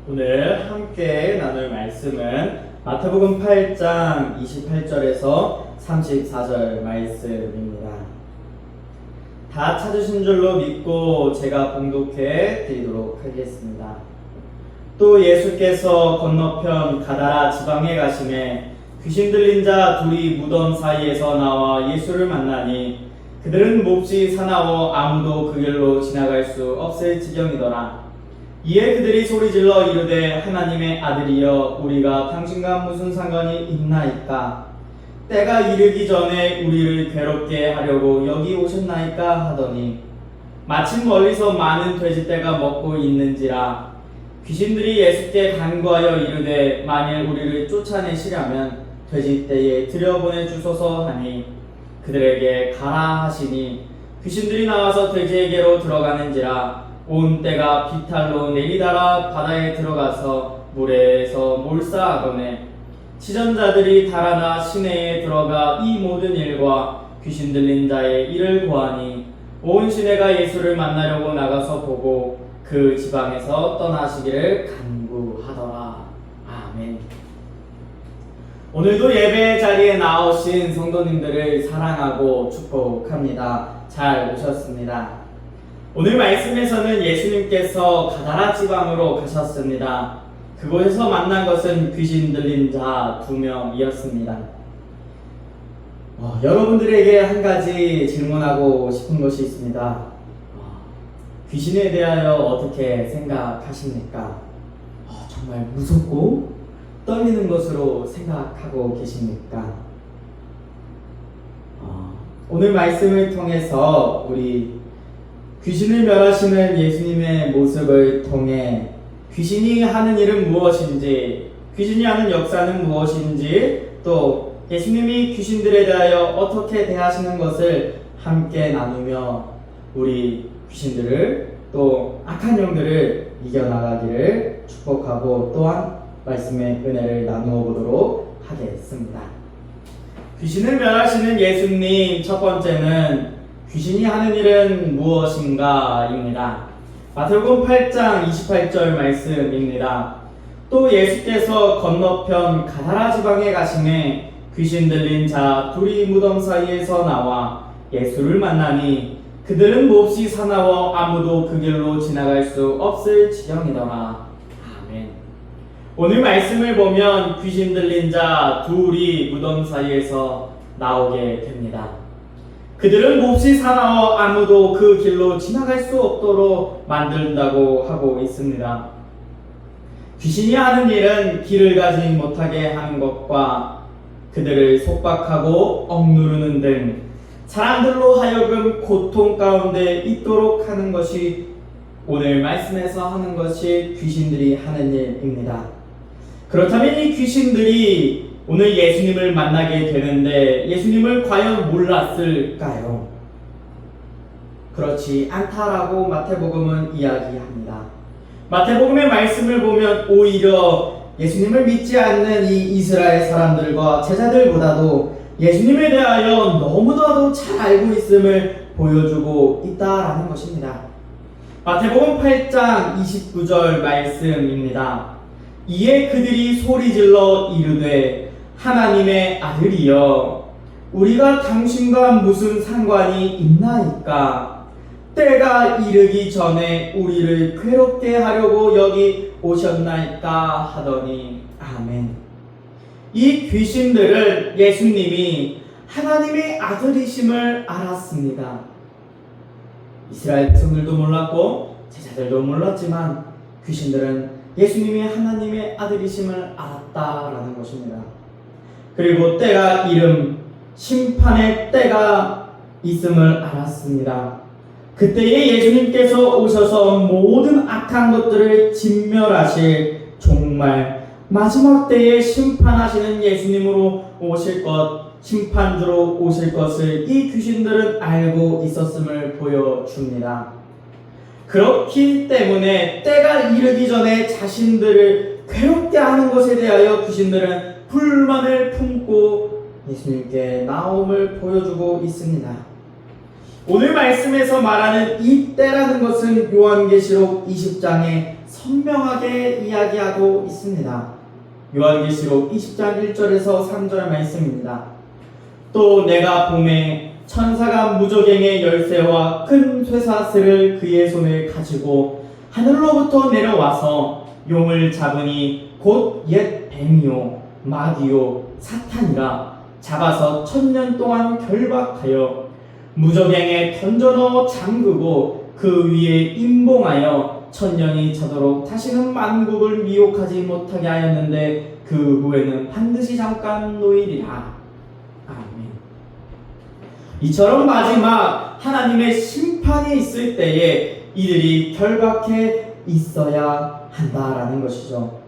오늘 함께 나눌 말씀은 마태복음 8장 28절에서 34절 말씀입니다. 다 찾으신 줄로 믿고 제가 봉독해 드리도록 하겠습니다. 또 예수께서 건너편 가다라 지방에 가심에 귀신 들린 자 둘이 무덤 사이에서 나와 예수를 만나니 그들은 몹시 사나워 아무도 그 길로 지나갈 수 없을 지경이더라. 이에 그들이 소리질러 이르되 하나님의 아들이여 우리가 당신과 무슨 상관이 있나이까? 때가 이르기 전에 우리를 괴롭게 하려고 여기 오셨나이까 하더니 마침 멀리서 많은 돼지떼가 먹고 있는지라. 귀신들이 예수께 간구하여 이르되 만일 우리를 쫓아내시려면 돼지떼에 들여보내 주소서 하니 그들에게 가라 하시니 귀신들이 나와서 돼지에게로 들어가는지라. 온 떼가 비탈로 내리달아 바다에 들어가서 물에서 몰사하거늘 치전자들이 달아나 시내에 들어가 이 모든 일과 귀신 들린 자의 일을 고하니 온 시내가 예수를 만나려고 나가서 보고 그 지방에서 떠나시기를 간구하더라. 아멘. 오늘도 예배 자리에 나오신 성도님들을 사랑하고 축복합니다. 잘 오셨습니다. 오늘 말씀에서는 예수님께서 가다라 지방으로 가셨습니다. 그곳에서 만난 것은 귀신 들린 자 2명이었습니다. 여러분들에게 한 가지 질문하고 싶은 것이 있습니다. 귀신에 대하여 어떻게 생각하십니까? 정말 무섭고 떨리는 것으로 생각하고 계십니까? 오늘 말씀을 통해서 우리 귀신을 멸하시는 예수님의 모습을 통해 귀신이 하는 일은 무엇인지, 귀신이 하는 역사는 무엇인지, 또 예수님이 귀신들에 대하여 어떻게 대하시는 것을 함께 나누며 우리 귀신들을 또 악한 영들을 이겨나가기를 축복하고 또한 말씀의 은혜를 나누어 보도록 하겠습니다. 귀신을 멸하시는 예수님, 첫 번째는 귀신이 하는 일은 무엇인가? 입니다. 마태복음 8장 28절 말씀입니다. 또 예수께서 건너편 가다라 지방에 가심에 귀신 들린 자 둘이 무덤 사이에서 나와 예수를 만나니 그들은 몹시 사나워 아무도 그 길로 지나갈 수 없을 지경이더라. 아멘. 오늘 말씀을 보면 귀신 들린 자 둘이 무덤 사이에서 나오게 됩니다. 그들은 몹시 사나워 아무도 그 길로 지나갈 수 없도록 만든다고 하고 있습니다. 귀신이 하는 일은 길을 가지 못하게 하는 것과 그들을 속박하고 억누르는 등 사람들로 하여금 고통 가운데 있도록 하는 것이 오늘 말씀에서 하는 것이 귀신들이 하는 일입니다. 그렇다면 이 귀신들이 오늘 예수님을 만나게 되는데 예수님을 과연 몰랐을까요? 그렇지 않다라고 마태복음은 이야기합니다. 마태복음의 말씀을 보면 오히려 예수님을 믿지 않는 이 이스라엘 사람들과 제자들보다도 예수님에 대하여 너무나도 잘 알고 있음을 보여주고 있다라는 것입니다. 마태복음 8장 29절 말씀입니다. 이에 그들이 소리질러 이르되 하나님의 아들이여 우리가 당신과 무슨 상관이 있나이까? 때가 이르기 전에 우리를 괴롭게 하려고 여기 오셨나이까? 하더니 아멘. 이 귀신들은 예수님이 하나님의 아들이심을 알았습니다. 이스라엘 백성들도 몰랐고 제자들도 몰랐지만 귀신들은 예수님이 하나님의 아들이심을 알았다라는 것입니다. 그리고 때가 이름 심판의 때가 있음을 알았습니다. 그때에 예수님께서 오셔서 모든 악한 것들을 진멸하실 정말 마지막 때에 심판하시는 예수님으로 오실 것, 심판주로 오실 것을 이 귀신들은 알고 있었음을 보여줍니다. 그렇기 때문에 때가 이르기 전에 자신들을 괴롭게 하는 것에 대하여 귀신들은 불만을 품고 예수님께 나옴을 보여주고 있습니다. 오늘 말씀에서 말하는 이 때라는 것은 요한계시록 20장의 선명하게 이야기하고 있습니다. 요한계시록 20장 1절에서 3절 말씀입니다. 또 내가 봄에 천사가 무저갱의 열쇠와 큰 쇠사슬을 그의 손에 가지고 하늘로부터 내려와서 용을 잡으니 곧 옛 뱀이요 마귀요 사탄이라 잡아서 1000년 동안 결박하여 무저갱에 던져넣어 잠그고 그 위에 임봉하여 1000년이 차도록 다시는 만국을 미혹하지 못하게 하였는데 그 후에는 반드시 잠깐 놓이리라. 아멘. 이처럼 마지막 하나님의 심판이 있을 때에 이들이 결박해 있어야 한다라는 것이죠.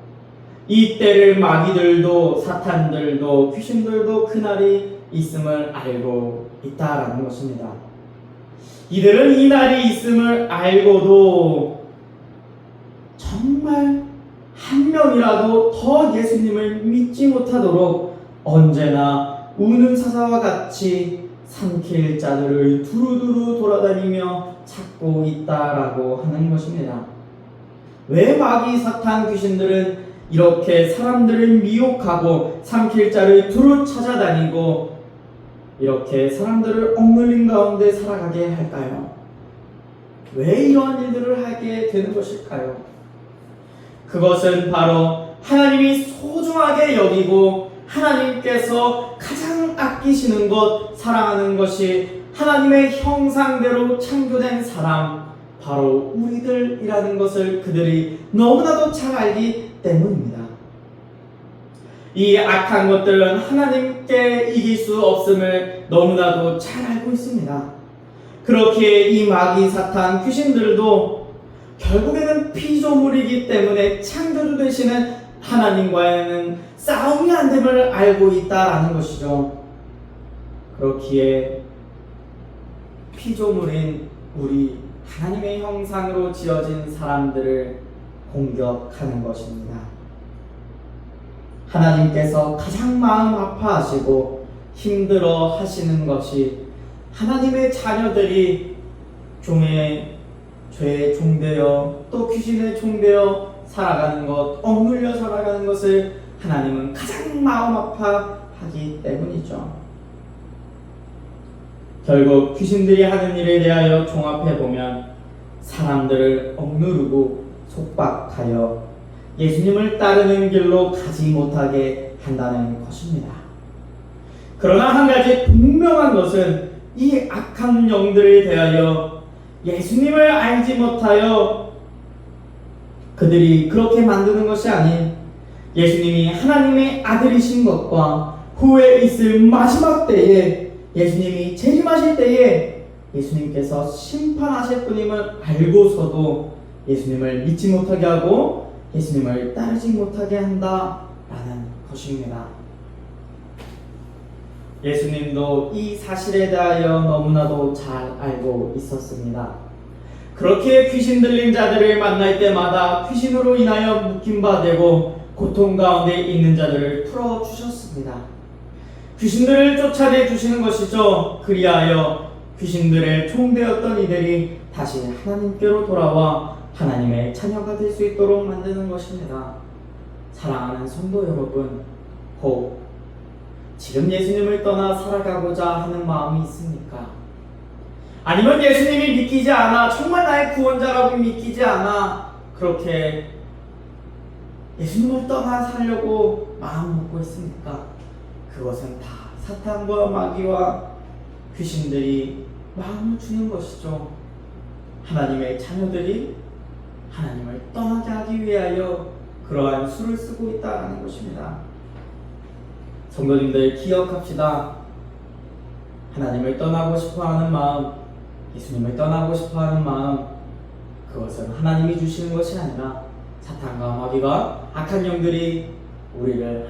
이 때를 마귀들도 사탄들도 귀신들도 그날이 있음을 알고 있다라는 것입니다. 이들은 이 날이 있음을 알고도 정말 한 명이라도 더 예수님을 믿지 못하도록 언제나 우는 사자와 같이 삼킬 자들을 두루두루 돌아다니며 찾고 있다라고 하는 것입니다. 왜 마귀 사탄 귀신들은 이렇게 사람들을 미혹하고 삼킬 자를 두루 찾아다니고 이렇게 사람들을 억눌린 가운데 살아가게 할까요? 왜 이러한 일들을 하게 되는 것일까요? 그것은 바로 하나님이 소중하게 여기고 하나님께서 가장 아끼시는 것, 사랑하는 것이 하나님의 형상대로 창조된 사람, 바로 우리들이라는 것을 그들이 너무나도 잘 알기 때문입니다. 이 악한 것들은 하나님께 이길 수 없음을 너무나도 잘 알고 있습니다. 그렇기에 이 마귀 사탄 귀신들도 결국에는 피조물이기 때문에 창조주 되시는 하나님과는 싸움이 안 됨을 알고 있다라는 것이죠. 그렇기에 피조물인 우리 하나님의 형상으로 지어진 사람들을 공격하는 것입니다. 하나님께서 가장 마음 아파하시고 힘들어 하시는 것이 하나님의 자녀들이 죄의 종되어 또 귀신의 종되어 살아가는 것, 억눌려 살아가는 것을 하나님은 가장 마음 아파하기 때문이죠. 결국 귀신들이 하는 일에 대하여 종합해보면 사람들을 억누르고 속박하여 예수님을 따르는 길로 가지 못하게 한다는 것입니다. 그러나 한 가지 분명한 것은 이 악한 영들에 대하여 예수님을 알지 못하여 그들이 그렇게 만드는 것이 아닌 예수님이 하나님의 아들이신 것과 후에 있을 마지막 때에 예수님이 재림하실 때에 예수님께서 심판하실 분임을 알고서도 예수님을 믿지 못하게 하고 예수님을 따르지 못하게 한다라는 것입니다. 예수님도 이 사실에 대하여 너무나도 잘 알고 있었습니다. 그렇게 귀신 들린 자들을 만날 때마다 귀신으로 인하여 묶임바 되고 고통 가운데 있는 자들을 풀어주셨습니다. 귀신들을 쫓아내 주시는 것이죠. 그리하여 귀신들의 총되었던 이들이 다시 하나님께로 돌아와 하나님의 자녀가 될 수 있도록 만드는 것입니다. 사랑하는 성도 여러분, 혹 지금 예수님을 떠나 살아가고자 하는 마음이 있습니까? 아니면 예수님이 믿기지 않아, 정말 나의 구원자라고 믿기지 않아 그렇게 예수님을 떠나 살려고 마음 먹고 있습니까? 그것은 다 사탄과 마귀와 귀신들이 마음을 주는 것이죠. 하나님의 자녀들이 하나님을 떠나게 하기 위하여 그러한 수를 쓰고 있다는 것입니다. 성도님들 기억합시다. 하나님을 떠나고 싶어하는 마음, 예수님을 떠나고 싶어하는 마음, 그것은 하나님이 주시는 것이 아니라 사탄과 마귀가 악한 영들이 우리를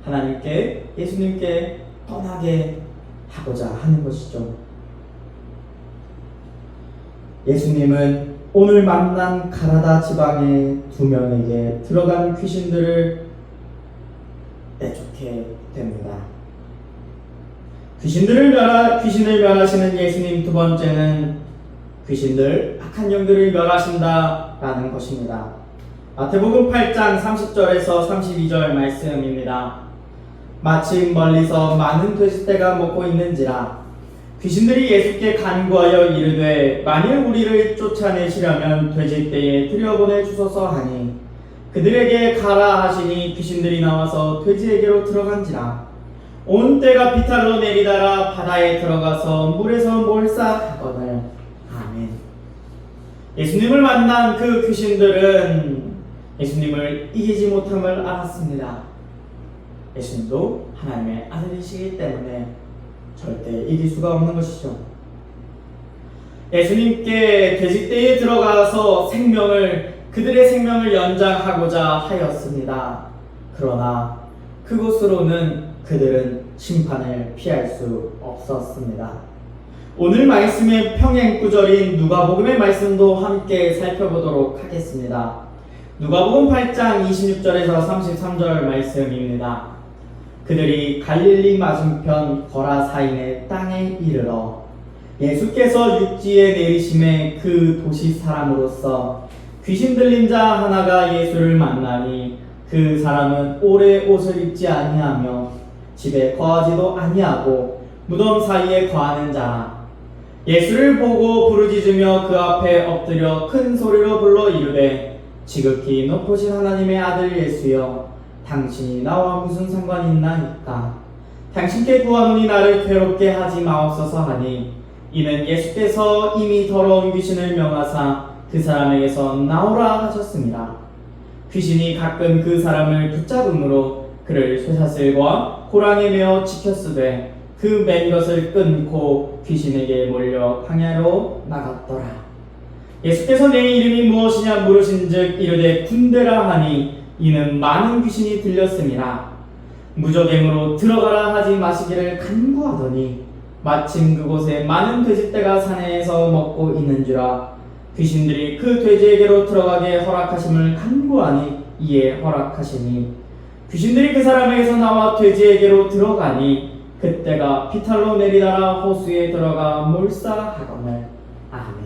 하나님께 예수님께 떠나게 하고자 하는 것이죠. 예수님은 오늘 만난 가라다 지방의 2명에게 들어간 귀신들을 내쫓게 됩니다. 귀신을 멸하시는 예수님 두 번째는 귀신들, 악한 영들을 멸하신다라는 것입니다. 마태복음 8장 30절에서 32절 말씀입니다. 마침 멀리서 많은 돼지떼가 먹고 있는지라 귀신들이 예수께 간구하여 이르되 만일 우리를 쫓아내시려면 돼지떼에 들여보내 주소서 하니 그들에게 가라 하시니 귀신들이 나와서 돼지에게로 들어간지라 온 떼가 비탈로 내리다가 바다에 들어가서 물에서 몰사하거늘. 아멘. 예수님을 만난 그 귀신들은 예수님을 이기지 못함을 알았습니다. 예수님도 하나님의 아들이시기 때문에 절대 이길 수가 없는 것이죠. 예수님께 돼지떼에 들어가서 그들의 생명을 연장하고자 하였습니다. 그러나 그곳으로는 그들은 심판을 피할 수 없었습니다. 오늘 말씀의 평행 구절인 누가복음의 말씀도 함께 살펴보도록 하겠습니다. 누가복음 8장 26절에서 33절 말씀입니다. 그들이 갈릴리 맞은편 거라사인의 땅에 이르러 예수께서 육지에 내리심에 그 도시 사람으로서 귀신 들린 자 하나가 예수를 만나니 그 사람은 오래 옷을 입지 아니하며 집에 거하지도 아니하고 무덤 사이에 거하는 자라. 예수를 보고 부르짖으며 그 앞에 엎드려 큰 소리로 불러 이르되 지극히 높으신 하나님의 아들 예수여 당신이 나와 무슨 상관이 있나이까. 당신께 구하노니 나를 괴롭게 하지 마옵소서 하니 이는 예수께서 이미 더러운 귀신을 명하사 그 사람에게서 나오라 하셨습니다. 귀신이 가끔 그 사람을 붙잡음으로 그를 쇠사슬과 고랑에 메어 지켰으되 그 맨 것을 끊고 귀신에게 몰려 광야로 나갔더라. 예수께서 내 이름이 무엇이냐 물으신즉 이르되 군대라 하니 이는 많은 귀신이 들렸음이라. 무저갱으로 들어가라 하지 마시기를 간구하더니 마침 그곳에 많은 돼지떼가 사내에서 먹고 있는지라. 귀신들이 그 돼지에게로 들어가게 허락하심을 간구하니 이에 허락하시니 귀신들이 그 사람에게서 나와 돼지에게로 들어가니 그때가 비탈로 내리다가 호수에 들어가 몰사하거늘. 아멘.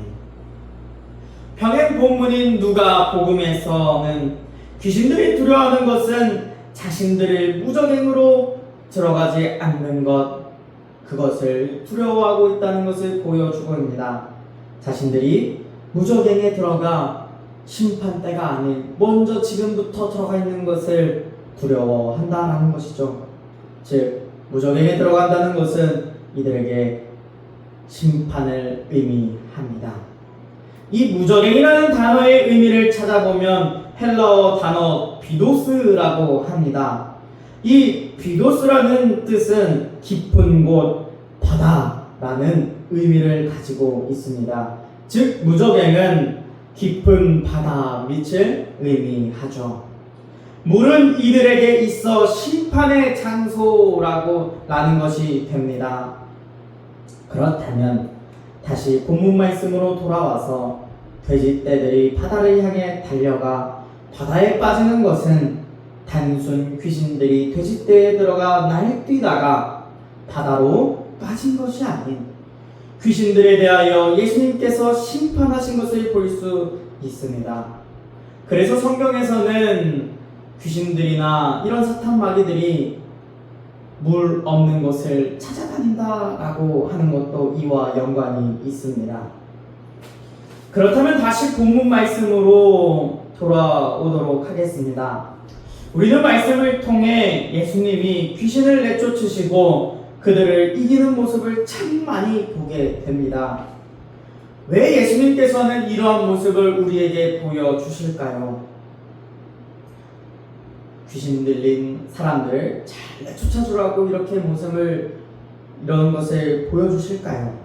평행 본문인 누가복음에서는 귀신들이 두려워하는 것은 자신들을 무저갱으로 들어가지 않는 것, 그것을 두려워하고 있다는 것을 보여주고 있습니다. 자신들이 무저갱에 들어가 심판대가 아닌 먼저 지금부터 들어가 있는 것을 두려워한다는 것이죠. 즉 무저갱에 들어간다는 것은 이들에게 심판을 의미합니다. 이 무저갱이라는 단어의 의미를 찾아보면 헬라어 단어 비도스라고 합니다. 이 비도스라는 뜻은 깊은 곳, 바다라는 의미를 가지고 있습니다. 즉 무저갱은 깊은 바다 밑을 의미하죠. 물은 이들에게 있어 심판의 장소라는 것이 됩니다. 그렇다면 다시 본문 말씀으로 돌아와서 돼지떼들이 바다를 향해 달려가 바다에 빠지는 것은 단순 귀신들이 돼지떼에 들어가 날뛰다가 바다로 빠진 것이 아닌 귀신들에 대하여 예수님께서 심판하신 것을 볼 수 있습니다. 그래서 성경에서는 귀신들이나 이런 사탄 마귀들이 물 없는 곳을 찾아다닌다라고 하는 것도 이와 연관이 있습니다. 그렇다면 다시 본문 말씀으로 돌아오도록 하겠습니다. 우리는 말씀을 통해 예수님이 귀신을 내쫓으시고 그들을 이기는 모습을 참 많이 보게 됩니다. 왜 예수님께서는 이러한 모습을 우리에게 보여주실까요? 귀신 들린 사람들 잘 내쫓아주라고 이렇게 이런 것을 보여주실까요?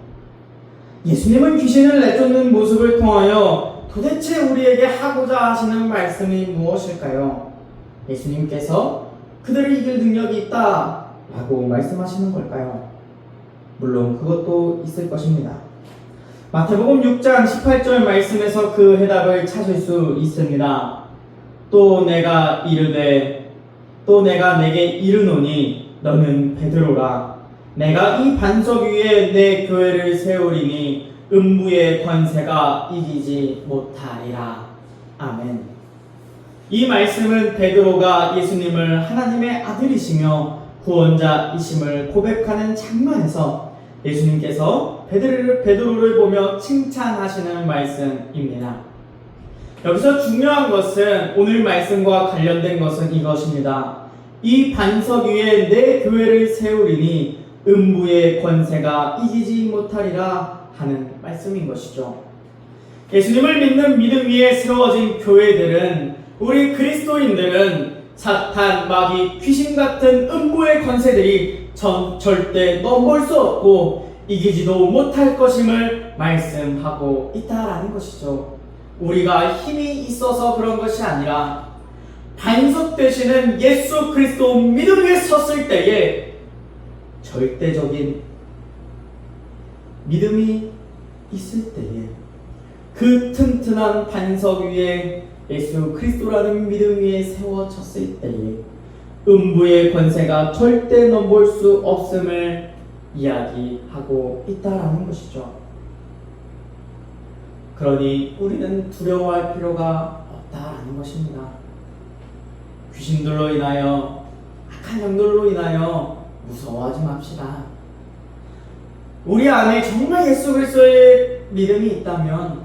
예수님은 귀신을 내쫓는 모습을 통하여 도대체 우리에게 하고자 하시는 말씀이 무엇일까요? 예수님께서 그들을 이길 능력이 있다 라고 말씀하시는 걸까요? 물론 그것도 있을 것입니다. 마태복음 6장 18절 말씀에서 그 해답을 찾을 수 있습니다. 또 내가 내게 이르노니 너는 베드로라. 내가 이 반석 위에 내 교회를 세우리니 음부의 권세가 이기지 못하리라. 아멘. 이 말씀은 베드로가 예수님을 하나님의 아들이시며 구원자이심을 고백하는 장면에서 예수님께서 베드로를 보며 칭찬하시는 말씀입니다. 여기서 중요한 것은, 오늘 말씀과 관련된 것은 이것입니다. 이 반석 위에 내 교회를 세우리니 음부의 권세가 이기지 못하리라 하는 말씀인 것이죠. 예수님을 믿는 믿음 위에 세워진 교회들은, 우리 그리스도인들은 사탄, 마귀, 귀신 같은 음부의 권세들이 절대 넘볼 수 없고 이기지도 못할 것임을 말씀하고 있다라는 것이죠. 우리가 힘이 있어서 그런 것이 아니라 반석 되시는 예수 그리스도 믿음 위에 섰을 때에 절대적인 믿음이 있을 때에, 그 튼튼한 반석 위에 예수 그리스도라는 믿음 위에 세워졌을 때에 음부의 권세가 절대 넘볼 수 없음을 이야기하고 있다라는 것이죠. 그러니 우리는 두려워할 필요가 없다라는 것입니다. 귀신들로 인하여, 악한 영들로 인하여 무서워하지 맙시다. 우리 안에 정말 예수 그리스도의 믿음이 있다면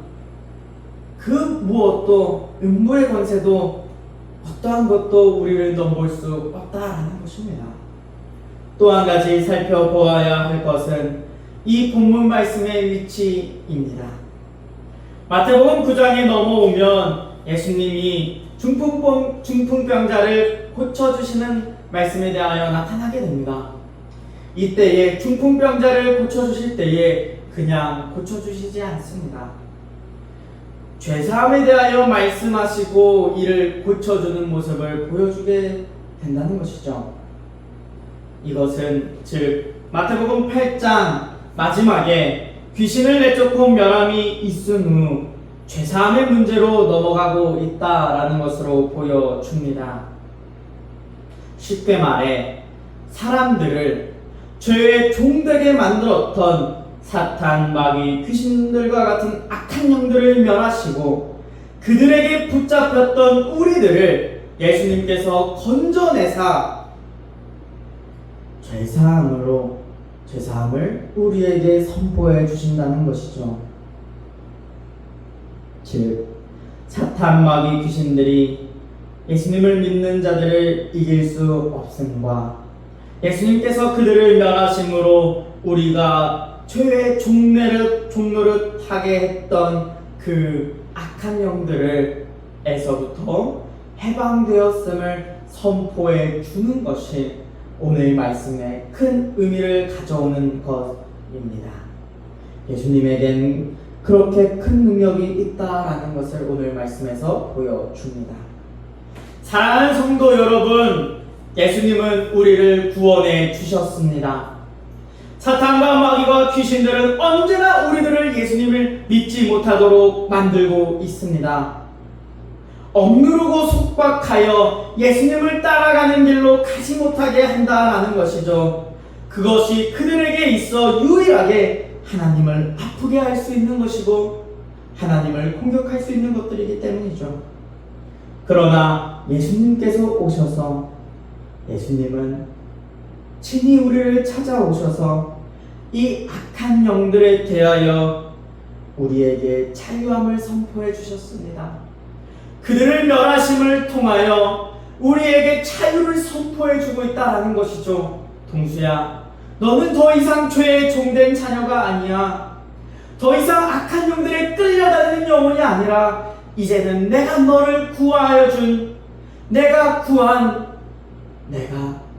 그 무엇도, 음부의 권세도 어떠한 것도 우리를 넘볼 수 없다라는 것입니다. 또 한 가지 살펴보아야 할 것은 이 본문 말씀의 위치입니다. 마태복음 9장에 넘어오면 예수님이 중풍병자를 고쳐주시는 말씀에 대하여 나타나게 됩니다. 이때에 중풍병자를 고쳐주실 때에 그냥 고쳐주시지 않습니다. 죄사함에 대하여 말씀하시고 이를 고쳐주는 모습을 보여주게 된다는 것이죠. 이것은 즉 마태복음 8장 마지막에 귀신을 내쫓고 멸함이 있은 후 죄사함의 문제로 넘어가고 있다라는 것으로 보여줍니다. 쉽게 말해 사람들을 죄의 종되게 만들었던 사탄, 마귀, 귀신들과 같은 악한 영들을 멸하시고 그들에게 붙잡혔던 우리들을 예수님께서 건져내사 죄사함을 우리에게 선포해 주신다는 것이죠. 즉 사탄, 마귀, 귀신들이 예수님을 믿는 자들을 이길 수 없음과 예수님께서 그들을 멸하심으로 우리가 죄의 종노릇 하게 했던 그 악한 영들에서부터 해방되었음을 선포해 주는 것이 오늘 말씀에 큰 의미를 가져오는 것입니다. 예수님에겐 그렇게 큰 능력이 있다라는 것을 오늘 말씀에서 보여줍니다. 사랑하는 성도 여러분, 예수님은 우리를 구원해 주셨습니다. 사탄과 마귀와 귀신들은 언제나 우리들을 예수님을 믿지 못하도록 만들고 있습니다. 억누르고 속박하여 예수님을 따라가는 길로 가지 못하게 한다라는 것이죠. 그것이 그들에게 있어 유일하게 하나님을 아프게 할 수 있는 것이고 하나님을 공격할 수 있는 것들이기 때문이죠. 그러나 예수님께서 오셔서, 예수님은 친히 우리를 찾아오셔서 이 악한 영들에 대하여 우리에게 자유함을 선포해 주셨습니다. 그들을 멸하심을 통하여 우리에게 자유를 선포해 주고 있다는 것이죠. 동수야, 너는 더 이상 죄의 종된 자녀가 아니야. 더 이상 악한 영들에 끌려다니는 영혼이 아니라 이제는 내가 너를 구하여 준, 내가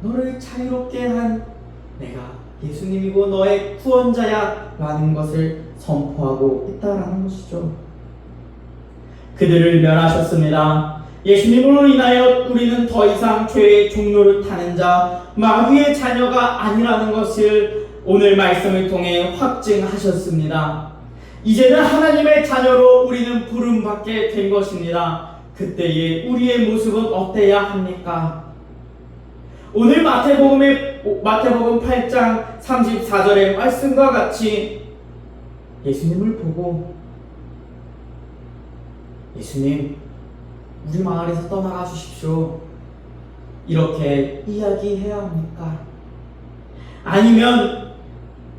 너를 자유롭게 한 내가 예수님이고 너의 구원자야 라는 것을 선포하고 있다라는 것이죠. 그들을 멸하셨습니다. 예수님으로 인하여 우리는 더 이상 죄의 종노릇 하는 자, 마귀의 자녀가 아니라는 것을 오늘 말씀을 통해 확증하셨습니다. 이제는 하나님의 자녀로 우리는 부름받게 된 것입니다. 그때의 우리의 모습은 어때야 합니까? 오늘 마태복음 8장 34절의 말씀과 같이 예수님을 보고 예수님, 우리 마을에서 떠나가 주십시오. 이렇게 이야기해야 합니까? 아니면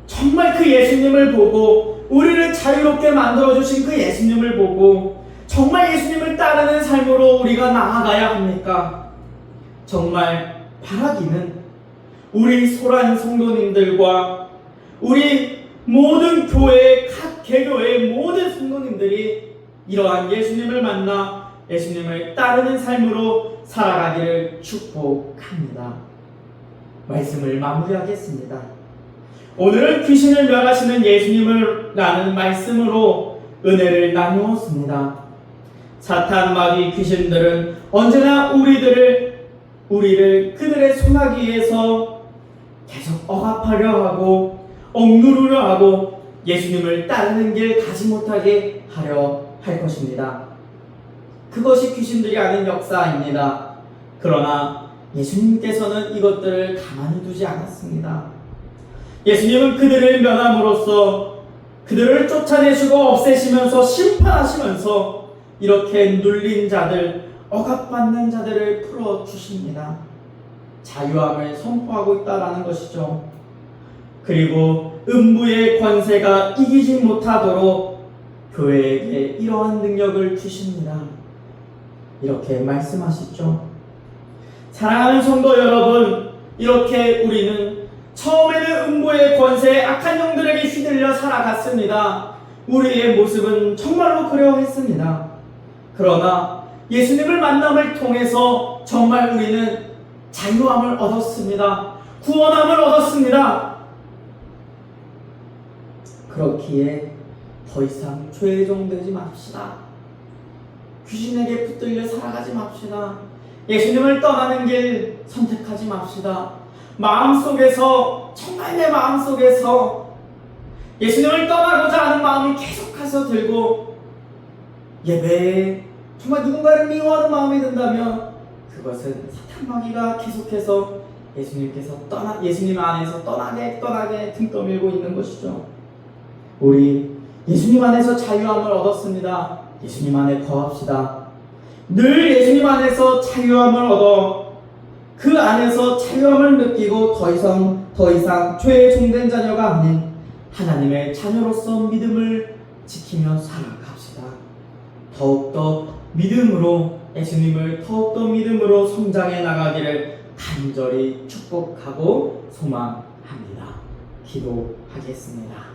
정말 그 예수님을 보고 우리를 자유롭게 만들어주신 그 예수님을 보고 정말 예수님을 따르는 삶으로 우리가 나아가야 합니까? 정말 바라기는 우리 소란 성도님들과 우리 모든 교회, 각 개교의 모든 성도님들이 이러한 예수님을 만나 예수님을 따르는 삶으로 살아가기를 축복합니다. 말씀을 마무리하겠습니다. 오늘은 귀신을 멸하시는 예수님을 라는 말씀으로 은혜를 나누었습니다. 사탄 마귀 귀신들은 언제나 우리를 그들의 손아귀에서 계속 억압하려 하고 억누르려 하고 예수님을 따르는 길 가지 못하게 하려 할 것입니다. 그것이 귀신들이 하는 역사입니다. 그러나 예수님께서는 이것들을 가만히 두지 않았습니다. 예수님은 그들을 면함으로써 그들을 쫓아내시고 없애시면서 심판하시면서 이렇게 눌린 자들, 억압받는 자들을 풀어주십니다. 자유함을 선포하고 있다라는 것이죠. 그리고 음부의 권세가 이기지 못하도록 교회에게 이러한 능력을 주십니다. 이렇게 말씀하시죠. 사랑하는 성도 여러분, 이렇게 우리는 처음에는 음부의 권세에 악한 영들에게 휘둘려 살아갔습니다. 우리의 모습은 정말로 그러했습니다. 그러나 예수님을 만남을 통해서 정말 우리는 자유함을 얻었습니다. 구원함을 얻었습니다. 그렇기에 더 이상 죄종되지 맙시다. 귀신에게 붙들려 살아가지 맙시다. 예수님을 떠나는 길 선택하지 맙시다. 마음속에서, 정말 내 마음속에서 예수님을 떠나고자 하는 마음이 계속해서 들고 예배에 정말 누군가를 미워하는 마음이 든다면 그것은 사탄 마귀가 계속해서 예수님 안에서 떠나게 등 떠밀고 있는 것이죠. 우리 예수님 안에서 자유함을 얻었습니다. 예수님 안에 거합시다. 늘 예수님 안에서 자유함을 얻어 그 안에서 자유함을 느끼고 더 이상 죄의 종된 자녀가 아닌 하나님의 자녀로서 믿음을 지키며 살아갑시다. 더욱더 믿음으로 예수님을 더욱더 믿음으로 성장해 나가기를 간절히 축복하고 소망합니다. 기도하겠습니다.